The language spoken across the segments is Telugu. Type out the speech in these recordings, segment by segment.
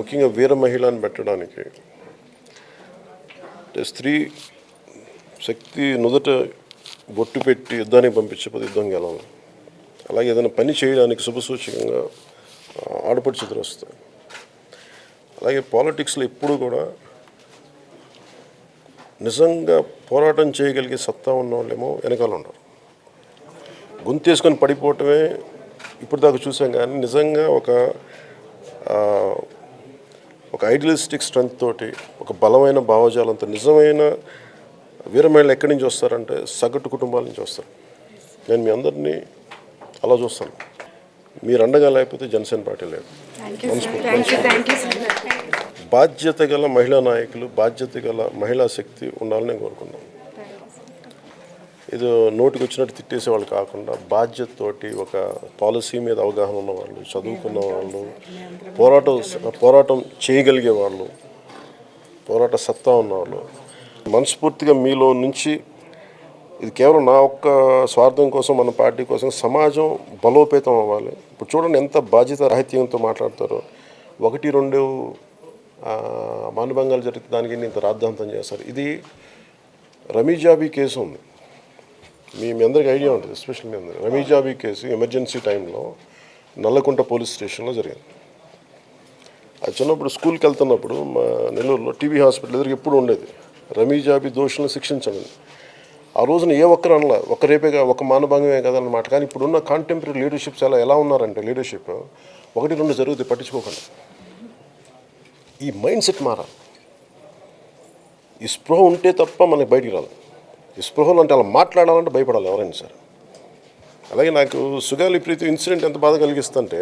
ముఖ్యంగా వీర మహిళని పెట్టడానికి స్త్రీ శక్తి నుదుట బొట్టు పెట్టి యుద్ధానికి పంపించకపోతే యుద్ధం గెలవాలి. అలాగే ఏదైనా పని చేయడానికి శుభసూచకంగా ఆడపడుచులు వస్తాయి. అలాగే పాలిటిక్స్లో ఎప్పుడు కూడా నిజంగా పోరాటం చేయగలిగే సత్తా ఉన్న వాళ్ళేమో వెనకాల ఉండరు. గొంతేసుకొని పడిపోవటమే ఇప్పుడు దాకా చూసాం. కానీ నిజంగా ఒక ఐడియలిస్టిక్ స్ట్రెంగ్త్ తోటి ఒక బలమైన భావజాలంతో నిజమైన వీరమహిళలు ఎక్కడి నుంచి వస్తారంటే సగటు కుటుంబాల నుంచి వస్తారు. నేను మీ అందరినీ అలా చూస్తాను. మీరు అండగా లేకపోతే జనసేన పార్టీ లేదు. బాధ్యత గల మహిళా నాయకులు, బాధ్యత గల మహిళా శక్తి ఉండాలని కోరుకున్నాం. ఇది నోటికి వచ్చినట్టు తిట్టేసే వాళ్ళు కాకుండా బాధ్యతతోటి ఒక పాలసీ మీద అవగాహన ఉన్నవాళ్ళు, చదువుకున్న వాళ్ళు, పోరాటం చేయగలిగే వాళ్ళు, పోరాట సత్తా ఉన్నవాళ్ళు మనస్ఫూర్తిగా మీలో నుంచి ఇది కేవలం నా ఒక్క స్వార్థం కోసం, మన పార్టీ కోసం సమాజం బలోపేతం అవ్వాలి. ఇప్పుడు చూడండి ఎంత బాధ్యత రాహిత్యంతో మాట్లాడతారో. 1-2 మానభంగాలు జరిగితే దానికి ఇంత రాద్ధాంతం చేస్తారు. ఇది రమీజాబీ కేసు ఉంది, మీ అందరికీ ఐడియా ఉంటుంది. ఎస్పెషల్ మీ అందరికీ రమీజాబీ కేసు ఎమర్జెన్సీ టైంలో నల్లకుంట పోలీస్ స్టేషన్లో జరిగింది. అది చిన్నప్పుడు స్కూల్కి వెళ్తున్నప్పుడు మా నెల్లూరులో టీబీ హాస్పిటల్ ఎదురుగా ఎప్పుడు ఉండేది రమీజాబీ దోషులను శిక్షించండి. ఆ రోజున ఏ ఒక్కరు అనలా, ఒక రేపేగా ఒక మానభంగమే కదా అన్నమాట. కానీ ఇప్పుడున్న కాంటెంపరీ లీడర్షిప్స్ ఎలా ఉన్నారంటే లీడర్షిప్ 1-2 జరుగుతుంది పట్టించుకోకుండా. ఈ మైండ్ సెట్ మారాలి. ఈ స్పృహ ఉంటే తప్ప మనకి బయటికి రాదు. ఈ స్పృహలు అంటే అలా మాట్లాడాలంటే భయపడాలి ఎవరైనా సరే. అలాగే నాకు సుగాలి ప్రీతి ఇన్సిడెంట్ ఎంత బాధ కలిగిస్తుంటే,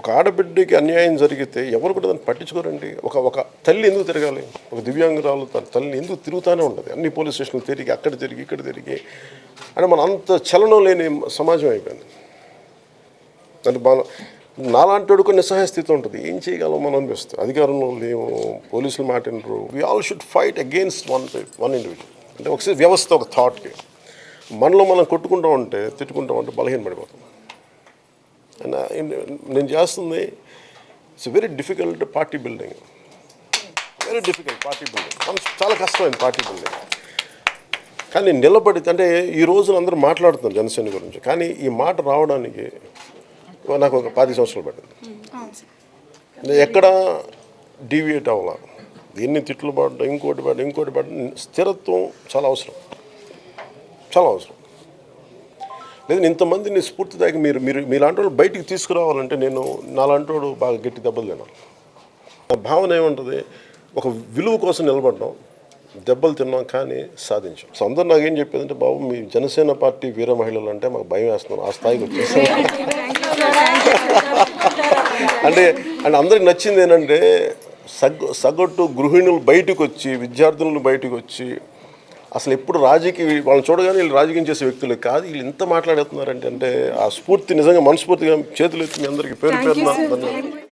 ఒక ఆడబిడ్డకి అన్యాయం జరిగితే ఎవరు కూడా దాన్ని పట్టించుకోరండి. ఒక తల్లి ఎందుకు తిరగాలి? ఒక దివ్యాంగురాలు తన తల్లిని ఎందుకు తిరుగుతూనే ఉంటుంది? అన్ని పోలీస్ స్టేషన్లు తిరిగి అక్కడ తిరిగి ఇక్కడ తిరిగి అంటే మన అంత చలనం లేని సమాజం అయిపోయింది. అంటే నాలాంటి కొన్ని నిస్సహాయ స్థితి ఉంటుంది. ఏం చేయగలం మనం అనిపిస్తుంది. అధికారంలో లేవు, పోలీసులు మాటినరు. We all should fight against one individual. అంటే ఒకసారి వ్యవస్థ ఒక థాట్కి మనలో మనం కొట్టుకుంటూ ఉంటే తిట్టుకుంటూ ఉంటే బలహీన పడిపోతాం. నేను చేస్తుంది it's very difficult party building. Very difficult party building. చాలా కష్టమైంది పార్టీ బిల్డింగ్. కానీ నిలబడి అంటే ఈ రోజున అందరూ మాట్లాడుతున్నారు జనసేన గురించి. కానీ ఈ మాట రావడానికి నాకు ఒక 10 సంవత్సరాలు పట్టింది. ఎక్కడ డీవియేట్ అవ్వాల, ఎన్ని తిట్లు పడ్డా ఇంకోటి పడ్డా స్థిరత్వం చాలా అవసరం. లేదు ఇంతమందిని స్ఫూర్తిదాయక మీలాంటి వాళ్ళు బయటికి తీసుకురావాలంటే నాలాంటి వాడు బాగా గట్టి దెబ్బలు తినాలి. నా భావన ఏముంటుంది, ఒక విలువ కోసం నిలబడ్డాం, దెబ్బలు తిన్నాం కానీ సాధించాం. సో అందరూ నాకేం చెప్పేదంటే, బాబు మీ జనసేన పార్టీ వీర మహిళలు అంటే మాకు భయం వేస్తున్నాను. ఆ స్థాయికి వచ్చేసాం. అంటే అందరికి నచ్చింది ఏంటంటే సగటు గృహిణులు బయటకు వచ్చి, విద్యార్థులు బయటకు వచ్చి, అసలు ఎప్పుడు వాళ్ళని చూడగానే వీళ్ళు రాజకీయం చేసే వ్యక్తులు కాదు, వీళ్ళు ఇంత మాట్లాడుతున్నారంటే ఆ స్ఫూర్తి నిజంగా మనస్ఫూర్తిగా చేతులు ఎత్తి మీ అందరికీ పేరు